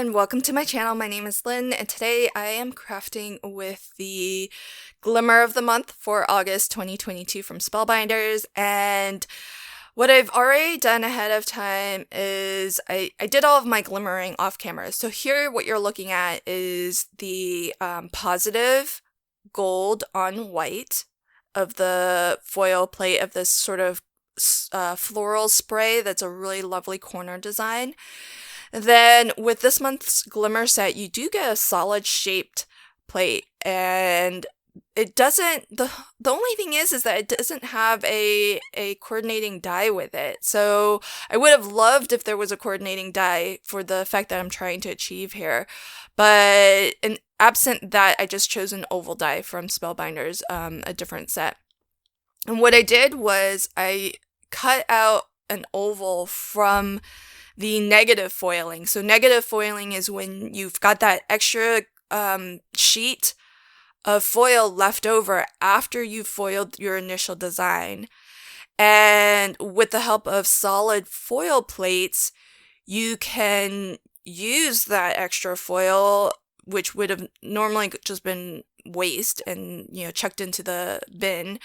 everyone, welcome to my channel. My name is Lynn, and today I am crafting with the Glimmer of the Month for August 2022 from Spellbinders. And what I've already done ahead of time is I did all of my glimmering off camera. So here what you're looking at is the positive gold on white of the foil plate of this sort of floral spray that's a really lovely corner design. Then with this month's Glimmer set, you do get a solid shaped plate, and it doesn't, the only thing is that it doesn't have a coordinating die with it. So I would have loved if there was a coordinating die for the effect that I'm trying to achieve here. But absent that, I just chose an oval die from Spellbinders, a different set. And what I did was I cut out an oval from the negative foiling. So negative foiling is when you've got that extra sheet of foil left over after you've foiled your initial design. And with the help of solid foil plates, you can use that extra foil, which would have normally just been waste and, chucked into the bin,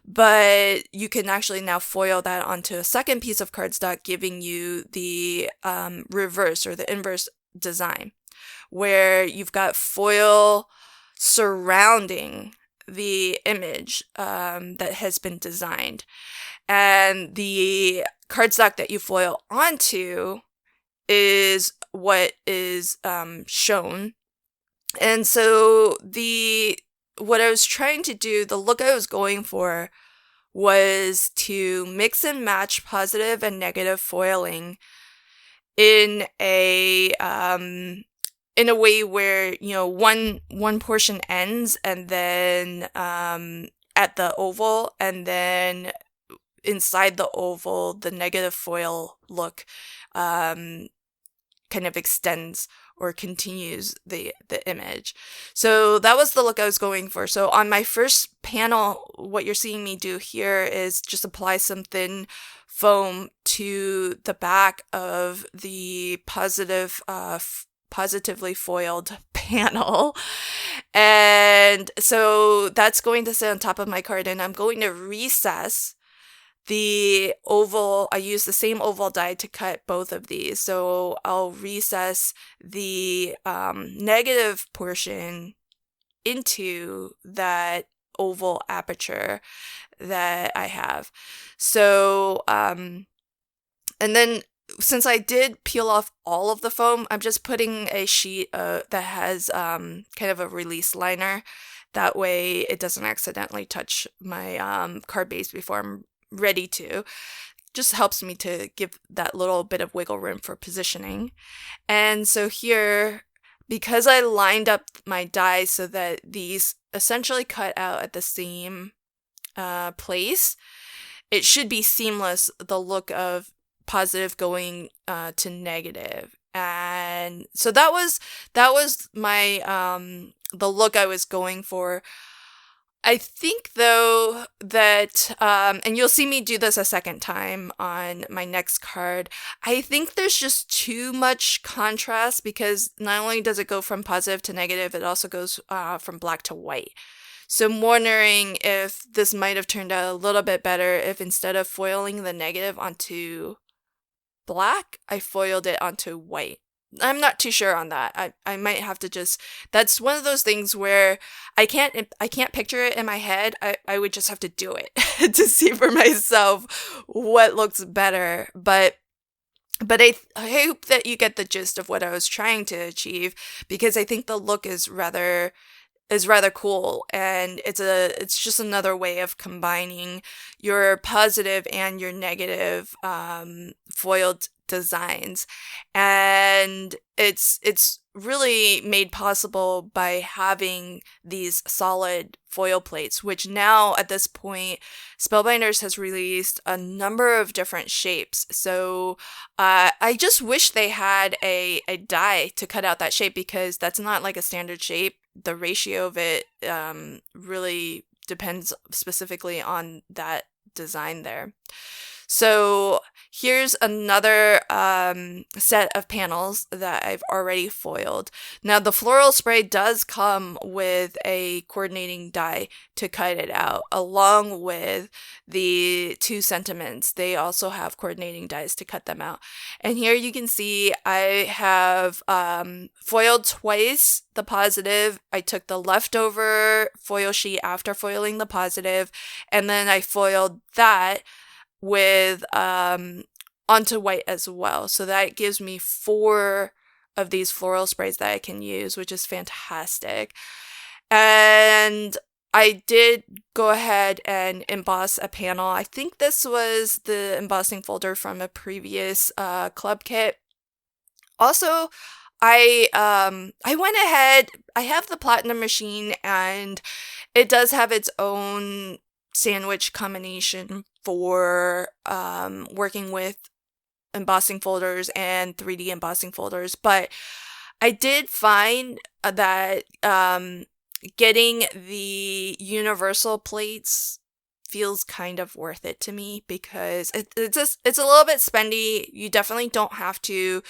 but you can actually now foil that onto a second piece of cardstock, giving you the reverse or the inverse design, where you've got foil surrounding the image that has been designed, and the cardstock that you foil onto is what is shown. And so what I was trying to do, the look I was going for, was to mix and match positive and negative foiling in a way where, one portion ends and then at the oval, and then inside the oval, the negative foil look kind of extends or continues the image. So that was the look I was going for. So on my first panel, what you're seeing me do here is just apply some thin foam to the back of the positively foiled panel. And so that's going to sit on top of my card, and I'm going to recess the oval. I use the same oval die to cut both of these. So I'll recess the negative portion into that oval aperture that I have. So, and then since I did peel off all of the foam, I'm just putting a sheet that has kind of a release liner. That way it doesn't accidentally touch my card base before I'm ready to. Just helps me to give that little bit of wiggle room for positioning. And so here, because I lined up my die so that these essentially cut out at the same place, it should be seamless, the look of positive going to negative. And so that was my the look I was going for. I think, though, that, and you'll see me do this a second time on my next card, I think there's just too much contrast, because not only does it go from positive to negative, it also goes from black to white. So I'm wondering if this might have turned out a little bit better if instead of foiling the negative onto black, I foiled it onto white. I'm not too sure on that. I might have to just, that's one of those things where I can't picture it in my head. I would just have to do it to see for myself what looks better. But I hope that you get the gist of what I was trying to achieve, because I think the look is rather cool, and it's just another way of combining your positive and your negative foiled designs. And it's really made possible by having these solid foil plates, which now at this point Spellbinders has released a number of different shapes. So I just wish they had a die to cut out that shape, because that's not like a standard shape. The ratio of it really depends specifically on that design there. So here's another set of panels that I've already foiled. Now the floral spray does come with a coordinating die to cut it out, along with the two sentiments. They also have coordinating dies to cut them out. And here you can see I have foiled twice the positive. I took the leftover foil sheet after foiling the positive, and then I foiled that with onto white as well. So that gives me 4 of these floral sprays that I can use, which is fantastic. And I did go ahead and emboss a panel. I think this was the embossing folder from a previous club kit. Also, I went ahead, I have the platinum machine, and it does have its own sandwich combination for working with embossing folders and 3D embossing folders, but I did find that getting the universal plates feels kind of worth it to me, because it's a little bit spendy. You definitely don't have to,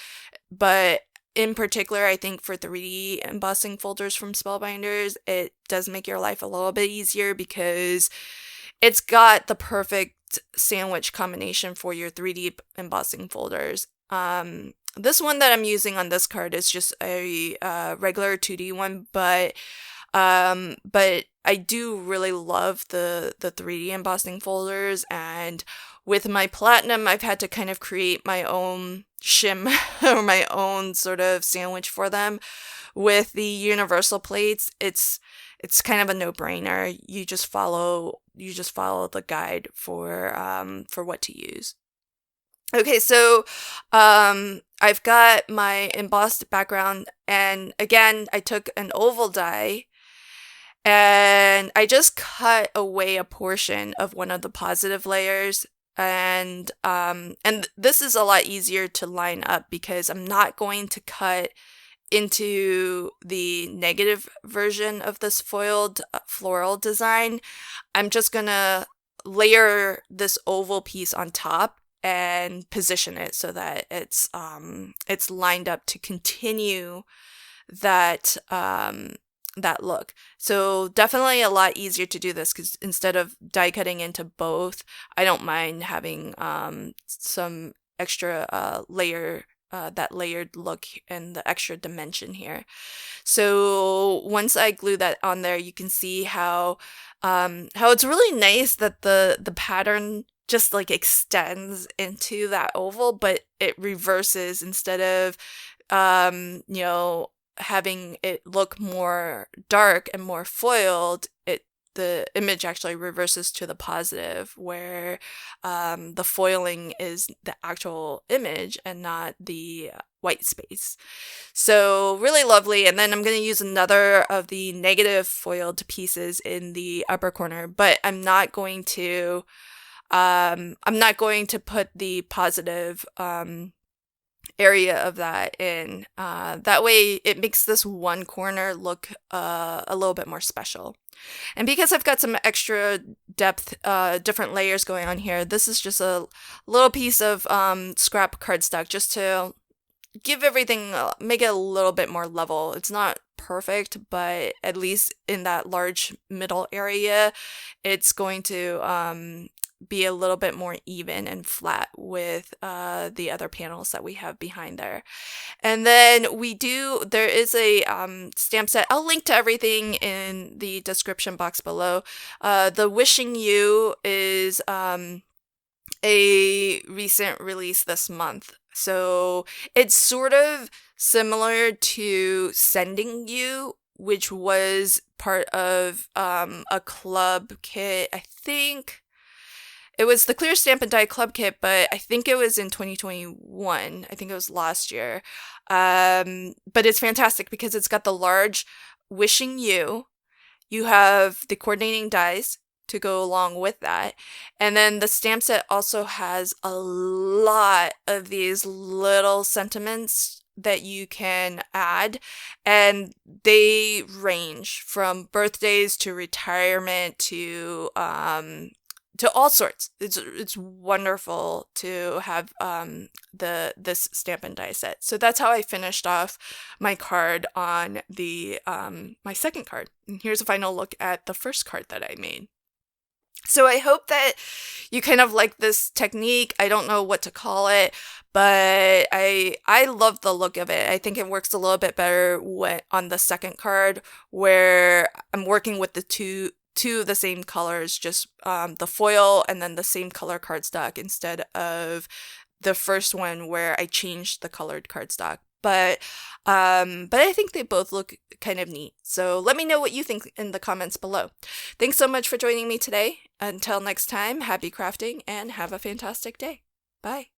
but in particular, I think for 3D embossing folders from Spellbinders, it does make your life a little bit easier, because it's got the perfect sandwich combination for your 3D embossing folders. This one that I'm using on this card is just a regular 2D one, but I do really love the 3D embossing folders, and with my platinum, I've had to kind of create my own shim or my own sort of sandwich for them. With the universal plates, it's kind of a no-brainer. You just follow the guide for what to use. Okay, so I've got my embossed background, and again, I took an oval die and I just cut away a portion of one of the positive layers, and this is a lot easier to line up because I'm not going to cut into the negative version of this foiled floral design. I'm just gonna layer this oval piece on top and position it so that it's lined up to continue that that look. So definitely a lot easier to do this, because instead of die cutting into both, I don't mind having some extra that layered look and the extra dimension here. So once I glue that on there, you can see how it's really nice that the pattern just like extends into that oval, but it reverses. Instead of having it look more dark and more foiled, the image actually reverses to the positive, where the foiling is the actual image and not the white space. So really lovely. And then I'm going to use another of the negative foiled pieces in the upper corner, but I'm not going to put the positive area of that in. That way it makes this one corner look a little bit more special. And because I've got some extra depth, different layers going on here, this is just a little piece of scrap cardstock just to give everything, make it a little bit more level. It's not perfect, but at least in that large middle area, it's going to be a little bit more even and flat with the other panels that we have behind there. And then there is a stamp set. I'll link to everything in the description box below. The Wishing You is a recent release this month. So it's sort of similar to Sending You, which was part of a club kit. I think it was the Clear Stamp and Die Club Kit, but I think it was in 2021. I think it was last year. But it's fantastic because it's got the large Wishing You. You have the coordinating dies to go along with that. And then the stamp set also has a lot of these little sentiments that you can add, and they range from birthdays to retirement to to all sorts. It's wonderful to have this stamp and die set. So that's how I finished off my card on the my second card. And here's a final look at the first card that I made. So I hope that you kind of like this technique. I don't know what to call it, but I love the look of it. I think it works a little bit better on the second card, where I'm working with the two of the same colors, just the foil and then the same color cardstock, instead of the first one where I changed the colored cardstock. But I think they both look kind of neat. So let me know what you think in the comments below. Thanks so much for joining me today. Until next time, happy crafting and have a fantastic day. Bye.